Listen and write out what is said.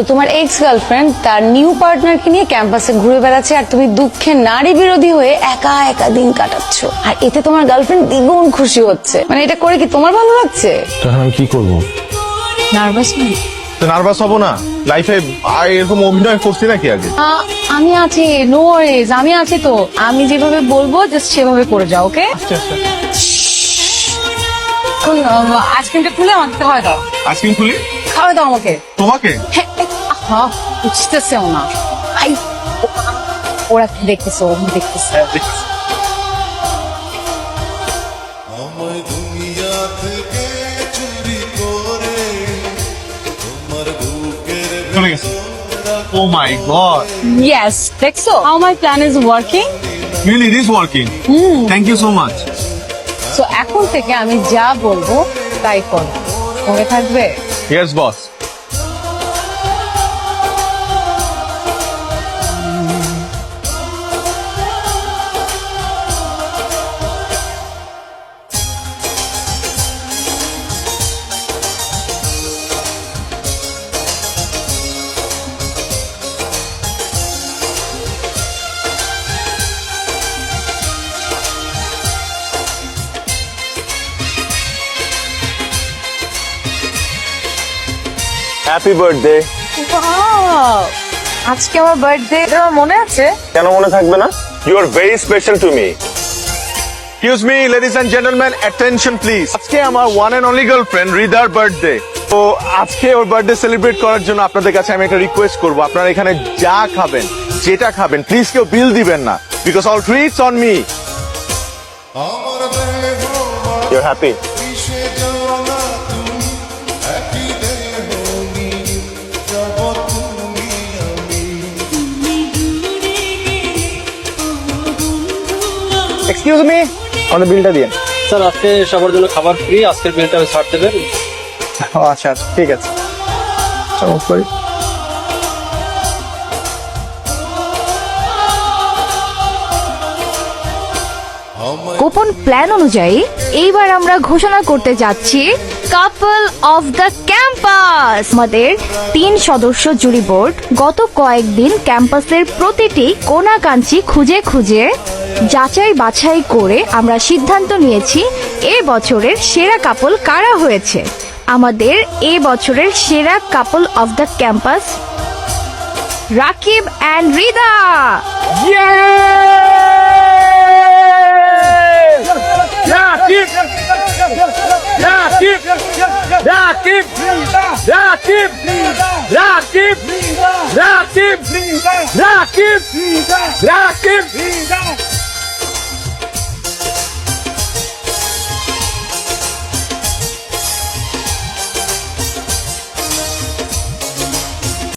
তো তোমার ex girlfriend তার নিউ পার্টনারকে নিয়ে ক্যাম্পাসে ঘুরে বেড়াচ্ছে আর তুমি দুঃখে নারী বিরোধী হয়ে একা একা দিন কাটাচ্ছ, আর এতে তোমার গার্লফ্রেন্ড দ্বিগুণ খুশি হচ্ছে। মানে এটা করে কি তোমার ভালো লাগছে? তখন আমি কি করবো? নার্ভাস না? নার্ভাস হবো না? লাইফে এরকম অভিনয় করছি নাকি আগে? আমি আছি, নো ওয়ারিজ, আমি আছি তো। আমি যেভাবে বলবো জাস্ট সেভাবে করে যাও, ওকে? আইসক্রিমটা খুলে আমাকে খাওয়াই দাও। আইসক্রিম খুলি? খাওয়াই দাও আমাকে। তোমাকে? হ্যাঁ, বুঝতেছেও না। আই, ওরা কি দেখতেছে? ও দেখতেছে। আমায় দুনিয়া থেকে চুরি করে তোমার বুকের চলে গেছে। ও মাই গড, Yes, দেখছো? How my plan is working? Really it is working. Thank you so much. So এখন থেকে আমি যা বলবো তাই করো, মনে থাকবে? Yes boss. Happy birthday. Wow! আজকে আমার বার্থডে, তোমার মনে আছে? কেন মনে থাকবে না? You are very special to me. Excuse me ladies and gentleman, attention please. আজকে আমার ওয়ান এন্ড অনলি গার্লফ্রেন্ড রিদার বার্থডে। তো আজকে ওর বার্থডে সেলিব্রেট করার জন্য আপনাদের কাছে আমি একটা রিকোয়েস্ট করবো, আপনারা এখানে যা খাবেন, যেটা খাবেন, প্লিজ কেউ বিল দিবেন না, because all treats on me. আমার দেহ ইউ হ্যাপি? কিসে জানা তুমি একই দেহ নিয়ে যাব তুমি আমি। এক্সকিউজ মি, আমাদের বিলটা দিন। স্যার আজকে সবার জন্য খাবার ফ্রি, আজকের বিলটা আমি ছাড় দেবেন। ও আচ্ছা, ঠিক আছে। গোপন প্ল্যান অনুযায়ী এইবার আমরা ঘোষণা করতে যাচ্ছি কাপল অফ দ্য ক্যাম্পাস। আমাদের 3 সদস্য জুরি বোর্ড গত কয়েকদিন ক্যাম্পাসের প্রতিটি কোণাকাঞ্চি খুঁজে খুঁজে যাচাই বাছাই করে আমরা সিদ্ধান্ত নিয়েছি এ বছরের সেরা কাপল কারা হয়েছে। আমাদের এ বছরের সেরা couple of the campus Rakib and Rida. Rakib, Rakib, Rakib, Rakib, Rakib, Rakib, Rakib, Rakib,